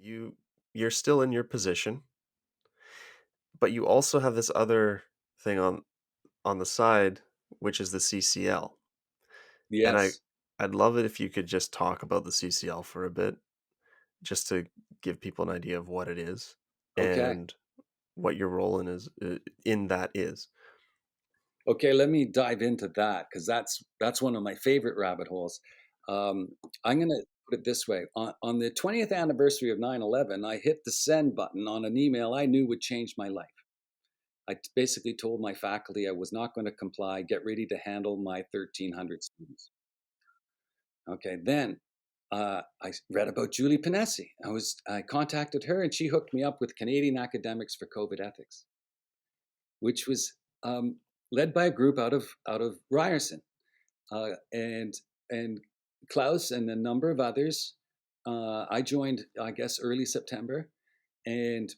you're still in your position, but you also have this other thing on the side, which is the CCL. And Yes. I'd love it if you could just talk about the CCL for a bit, just to give people an idea of what it is Okay. and what your role in that is. Okay. Let me dive into that because that's one of my favorite rabbit holes. Um, I'm going to put it this way: on the 20th anniversary of 9/11, I hit the send button on an email I knew would change my life. Basically told my faculty I was not going to comply. Get ready to handle my 1,300 students. Okay. Then I read about Julie Pinessi. I contacted her and she hooked me up with Canadian Academics for COVID Ethics, which was led by a group out of Ryerson, and Klaus and a number of others. I joined, I guess, early September, and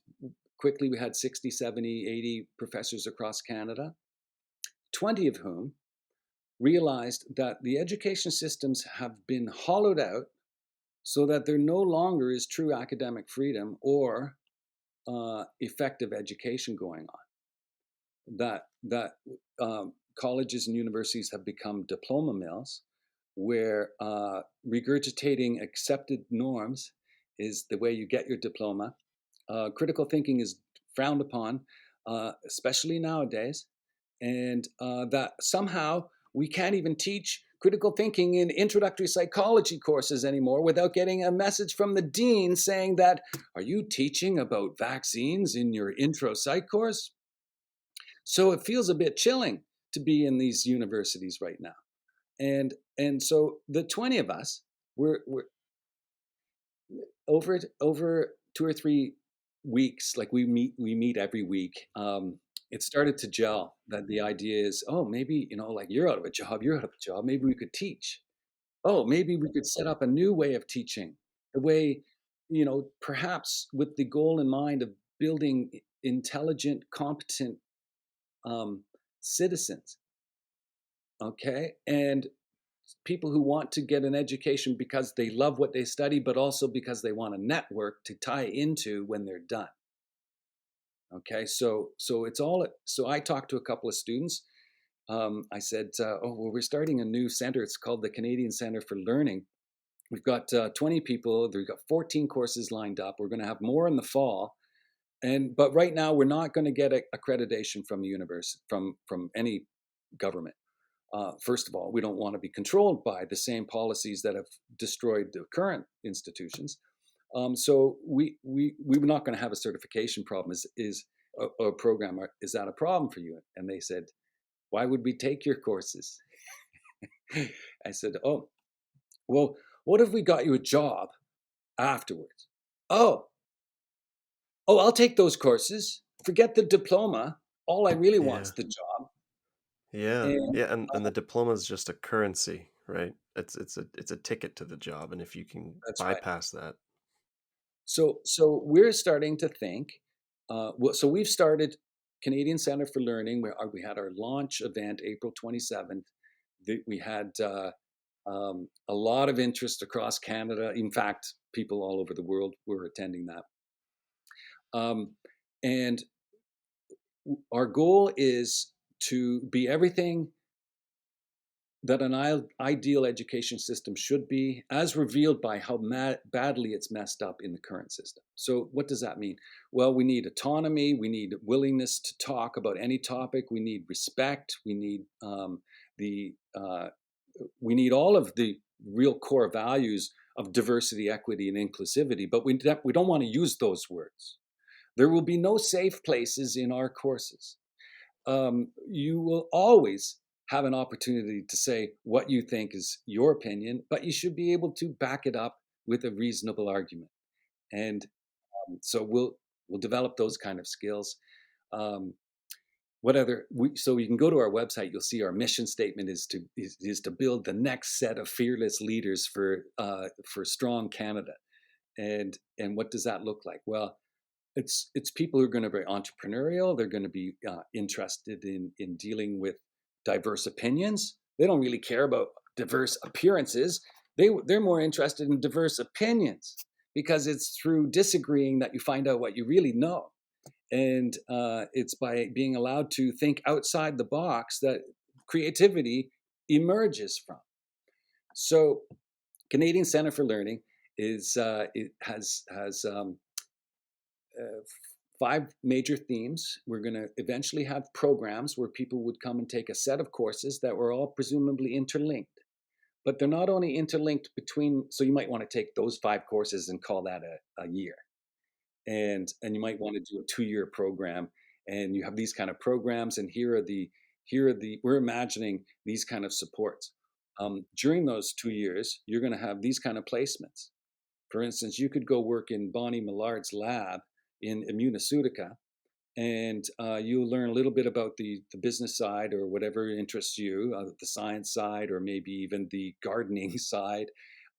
quickly we had 60, 70, 80 professors across Canada, 20 of whom realized that the education systems have been hollowed out so that there no longer is true academic freedom or effective education going on. That colleges and universities have become diploma mills, where regurgitating accepted norms is the way you get your diploma. Critical thinking is frowned upon, especially nowadays, and that somehow we can't even teach critical thinking in introductory psychology courses anymore without getting a message from the dean saying that, are you teaching about vaccines in your intro psych course? So it feels a bit chilling to be in these universities right now. And so the 20 of us, we're over 2 or 3 weeks, like we meet every week. It started to gel that the idea is, oh, maybe, like you're out of a job, you're out of a job, maybe we could teach. Oh, maybe we could set up a new way of teaching, the way, perhaps with the goal in mind of building intelligent, competent citizens. Okay. And people who want to get an education because they love what they study, but also because they want a network to tie into when they're done. Okay, so it's all. So I talked to a couple of students. I said, "Oh, well, we're starting a new center. It's called the Canadian Center for Learning. We've got 20 people. We've got 14 courses lined up. We're going to have more in the fall, but right now we're not going to get accreditation from the university from any government. First of all, we don't want to be controlled by the same policies that have destroyed the current institutions. So we were not going to have a certification problem. Is a program? Is that a problem for you? And they said, why would we take your courses? I said, oh, well, what if we got you a job afterwards? Oh, I'll take those courses. Forget the diploma. All I really want Yeah. is the job. Yeah. And Yeah, and the diploma is just a currency, right? It's a ticket to the job, and if you can that's right. bypass that. So we're starting to think. So we've started Canadian Center for Learning. We had our launch event April 27th. We had a lot of interest across Canada. In fact, people all over the world were attending that. Um, and our goal is to be everything that an ideal education system should be, as revealed by how badly it's messed up in the current system. So, what does that mean? Well, we need autonomy, we need willingness to talk about any topic, we need respect, the we need all of the real core values of diversity, equity, and inclusivity. But we don't want to use those words. There will be no safe places in our courses. You will always have an opportunity to say what you think is your opinion, but you should be able to back it up with a reasonable argument. And so we'll develop those kind of skills. Um, so you can go to our website. You'll see our mission statement is to build the next set of fearless leaders for strong Canada. And what does that look like? Well, it's people who are going to be entrepreneurial. They're going to be interested in dealing with diverse opinions. They don't really care about diverse appearances. They're more interested in diverse opinions because it's through disagreeing that you find out what you really know. And it's by being allowed to think outside the box that creativity emerges from. So, Canadian Center for Learning it has uh, five major themes. We're going to eventually have programs where people would come and take a set of courses that were all presumably interlinked. But they're not only interlinked between, so you might want to take those five courses and call that a year. And you might want to do a 2-year program. And you have these kind of programs, and we're imagining these kind of supports. During those 2 years, you're going to have these kind of placements. For instance, you could go work in Bonnie Millard's lab in Immunoseutica, and you'll learn a little bit about the business side or whatever interests you, the science side, or maybe even the gardening side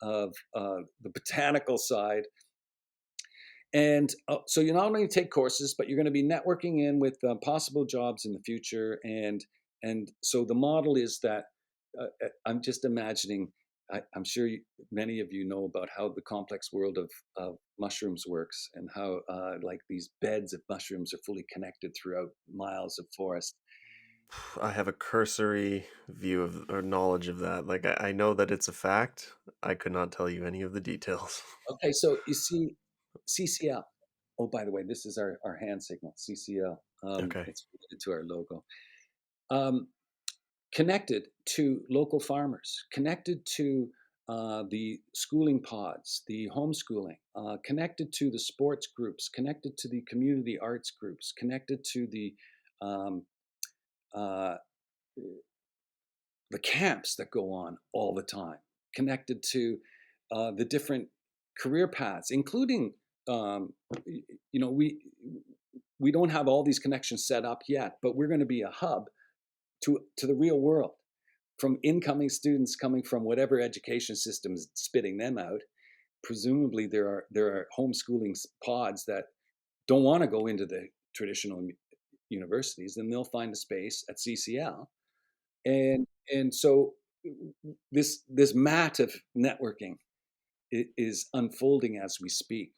of the botanical side. And so you not only take courses, but you're going to be networking in with possible jobs in the future. And so the model is that I'm just imagining. I'm sure many of you know about how the complex world of mushrooms works, and how like these beds of mushrooms are fully connected throughout miles of forest. I have a cursory view of or knowledge of that. Like I know that it's a fact. I could not tell you any of the details. Okay, so you see CCL. Oh, by the way, this is our hand signal, CCL. Okay. It's related to our logo. Um, Connected to local farmers, connected to the schooling pods, the homeschooling, connected to the sports groups, connected to the community arts groups, connected to um, uh, the camps that go on all the time, connected to the different career paths, including you know we don't have all these connections set up yet, but we're going to be a hub to the real world, from incoming students coming from whatever education system is spitting them out. Presumably, there are homeschooling pods that don't want to go into the traditional universities, and they'll find a space at CCL. And so this mat of networking is unfolding as we speak.